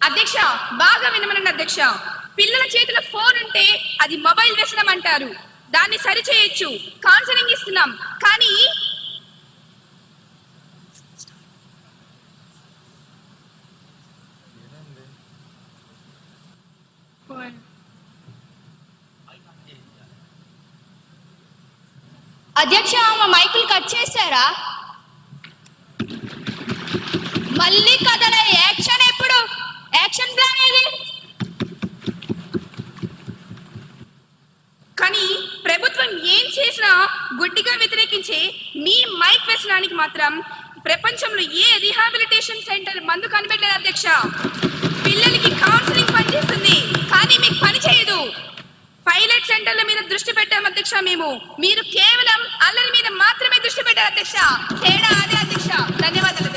అధ్యక్ష, బాగా వినమనండి అధ్యక్ష. పిల్లల చేతిలో ఫోన్ ఉంటే అది మొబైల్ వ్యసనం అంటారు. దాన్ని సరిచేయొచ్చు, కౌన్సిలింగ్ ఇస్తున్నాం. కానీ అధ్యక్ష, మా మైకులు కట్ చేశారా? మళ్ళీ కథల యాక్షన్ ఎప్పుడు? యాక్షన్ ప్లాన్ ఏది? కానీ ప్రభుత్వం ఏం చేసినా గుడ్డిగా వ్యతిరేకించే మీ మైక్ వ్యసనానికి మాత్రం ప్రపంచంలో ఏ రీహాబిలిటేషన్ సెంటర్ మందు కనిపెట్టలేదు అధ్యక్ష. పిల్లలకి కౌన్సిలింగ్ పనిచేస్తుంది, కానీ మీకు పని చేయదు. పైలట్ సెంటర్ల మీద దృష్టి పెట్టాం అధ్యక్ష మేము. మీరు కేవలం అల్లరి మీద మాత్రమే దృష్టి పెట్టారు అధ్యక్ష. తేడా అదే అధ్యక్ష. ధన్యవాదాలు.